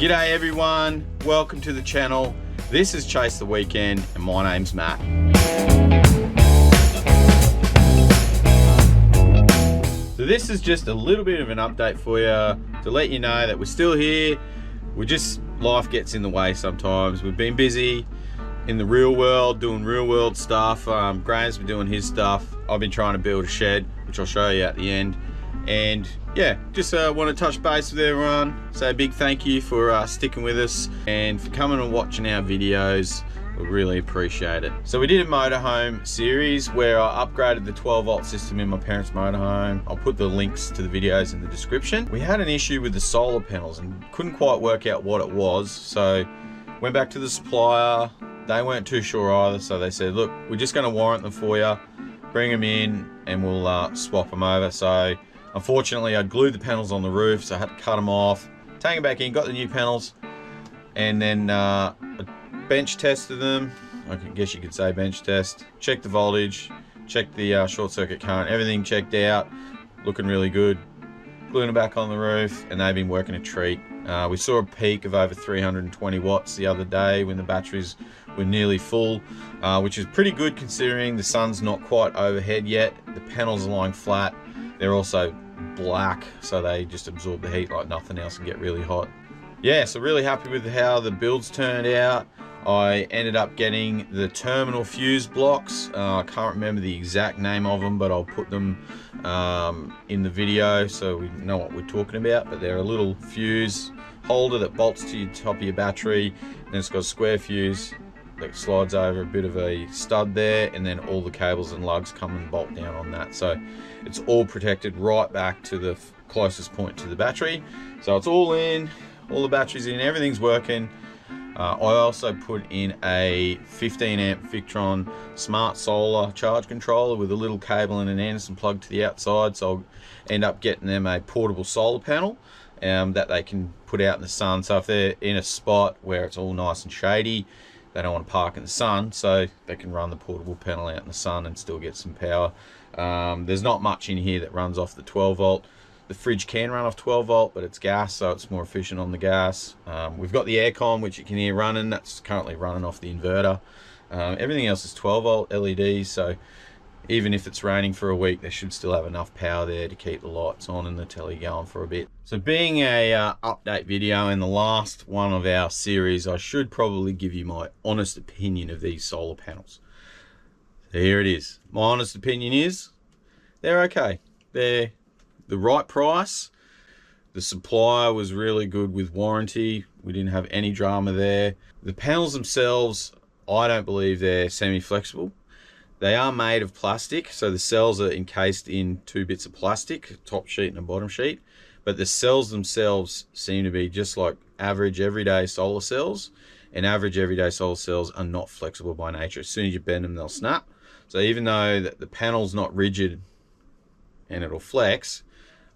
G'day everyone, welcome to the channel. This is Chase the Weekend and my name's Matt. So this is just a little bit of an update for you to let you know that we're still here. Life gets in the way sometimes. We've been busy in the real world, doing real world stuff. Graham's been doing his stuff. I've been trying to build a shed, which I'll show you at the end. And yeah, just want to touch base with everyone. Say a big thank you for sticking with us and for coming and watching our videos. We really appreciate it. So we did a motorhome series where I upgraded the 12-volt system in my parents' motorhome. I'll put the links to the videos in the description. We had an issue with the solar panels and couldn't quite work out what it was. So went back to the supplier. They weren't too sure either. So they said, look, we're just going to warrant them for you. Bring them in and we'll swap them over. So unfortunately, I'd glued the panels on the roof, so I had to cut them off, take them back in, got the new panels, and then I bench tested them. I guess you could say bench test. Checked the voltage, checked the short circuit current, everything checked out, looking really good. Gluing them back on the roof, and they've been working a treat. We saw a peak of over 320 watts the other day when the batteries were nearly full, which is pretty good considering the sun's not quite overhead yet. The panels are lying flat. They're also black, so they just absorb the heat like nothing else and get really hot. Yeah, so really happy with how the builds turned out. I ended up getting the terminal fuse blocks. I can't remember the exact name of them, but I'll put them in the video so we know what we're talking about. But they're a little fuse holder that bolts to the top of your battery, and it's got a square fuse that slides over a bit of a stud there, and then all the cables and lugs come and bolt down on that. So it's all protected right back to the closest point to the battery. So it's all in, all the batteries in, everything's working. I also put in a 15 amp Victron smart solar charge controller with a little cable and an Anderson plug to the outside. So I'll end up getting them a portable solar panel that they can put out in the sun. So if they're in a spot where it's all nice and shady, they don't want to park in the sun, so they can run the portable panel out in the sun and still get some power. There's not much in here that runs off the 12 volt. The fridge can run off 12 volt, but it's gas, so it's more efficient on the gas. We've got the aircon, which you can hear running. That's currently running off the inverter. Everything else is 12 volt LEDs, so even if it's raining for a week, they should still have enough power there to keep the lights on and the telly going for a bit. So being a update video and the last one of our series, I should probably give you my honest opinion of these solar panels. So here it is. My honest opinion is they're okay. They're the right price. The supplier was really good with warranty. We didn't have any drama there. The panels themselves, I don't believe they're semi-flexible. They are made of plastic, so the cells are encased in two bits of plastic, a top sheet and a bottom sheet, but the cells themselves seem to be just like average everyday solar cells, and average everyday solar cells are not flexible by nature. As soon as you bend them, they'll snap. So even though the panel's not rigid and it'll flex,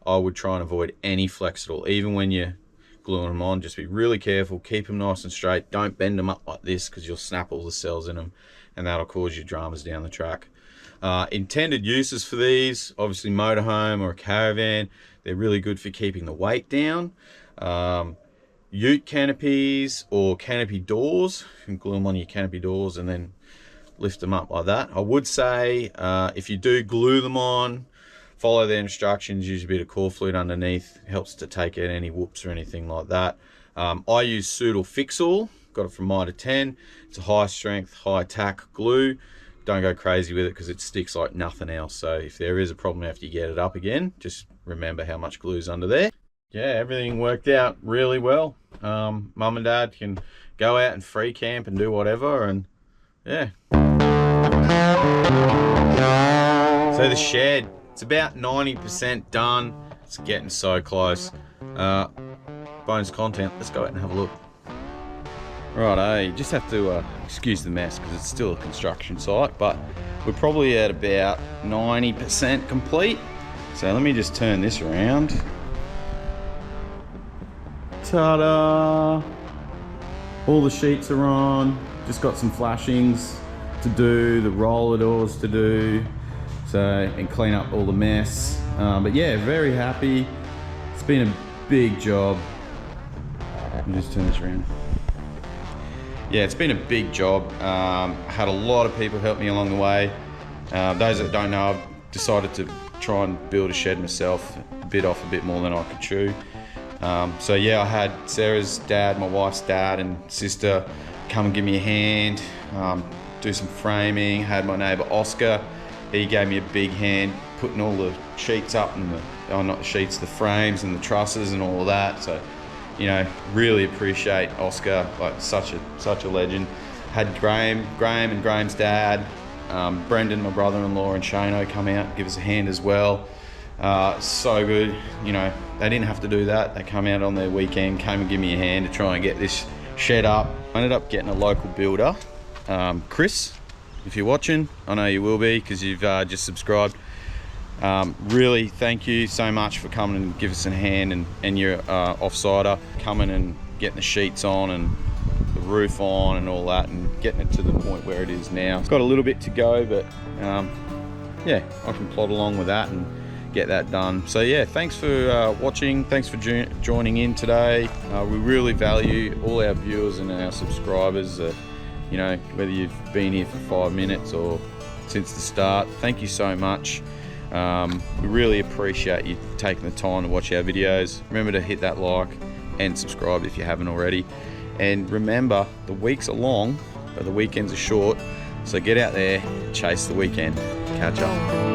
I would try and avoid any flex at all. Even when you're gluing them on, just be really careful, keep them nice and straight. Don't bend them up like this because you'll snap all the cells in them, and that'll cause you dramas down the track. Intended uses for these, obviously motorhome or a caravan. They're really good for keeping the weight down. Ute canopies or canopy doors, you can glue them on your canopy doors and then lift them up like that. I would say if you do glue them on, follow the instructions, use a bit of core fluid underneath. It helps to take out any whoops or anything like that. I use Sudal Fix-All, got it from Mitre 10. It's a high strength, high tack glue. Don't go crazy with it because it sticks like nothing else. So if there is a problem after you get it up again, just remember how much glue is under there. Yeah, everything worked out really well. Mum and Dad can go out and free camp and do whatever, and yeah. So the shed, it's about 90% done. It's getting so close. Bonus content, let's go out and have a look. Right, you just have to excuse the mess because it's still a construction site, but we're probably at about 90% complete. So let me just turn this around. Ta-da! All the sheets are on. Just got some flashings to do, the roller doors to do, so, and clean up all the mess. But yeah, very happy. It's been a big job. Let me just turn this around. Yeah, it's been a big job. Had a lot of people help me along the way. Those that don't know, I've decided to try and build a shed myself, bit off a bit more than I could chew. So yeah, I had Sarah's dad, my wife's dad and sister come and give me a hand, do some framing. Had my neighbour Oscar, he gave me a big hand putting all the sheets up and not the sheets, the frames and the trusses and all of that. So, you know, really appreciate Oscar, like such a legend. Had Graham and Graham's dad, Brendan, my brother-in-law, and Shano come out and give us a hand as well. So good, you know, they didn't have to do that. They come out on their weekend, came and give me a hand to try and get this shed up. I ended up getting a local builder, Chris, if you're watching, I know you will be because you've just subscribed. Really thank you so much for coming and give us a hand, and your offsider coming and getting the sheets on and the roof on and all that, and getting it to the point where it is now. It's got a little bit to go, but yeah, I can plod along with that and get that done. So yeah, thanks for watching, thanks for joining in today. We really value all our viewers and our subscribers, you know, whether you've been here for 5 minutes or since the start. Thank you so much. We really appreciate you taking the time to watch our videos. Remember to hit that like and subscribe if you haven't already. And remember, the weeks are long, but the weekends are short. So get out there, chase the weekend. Catch up.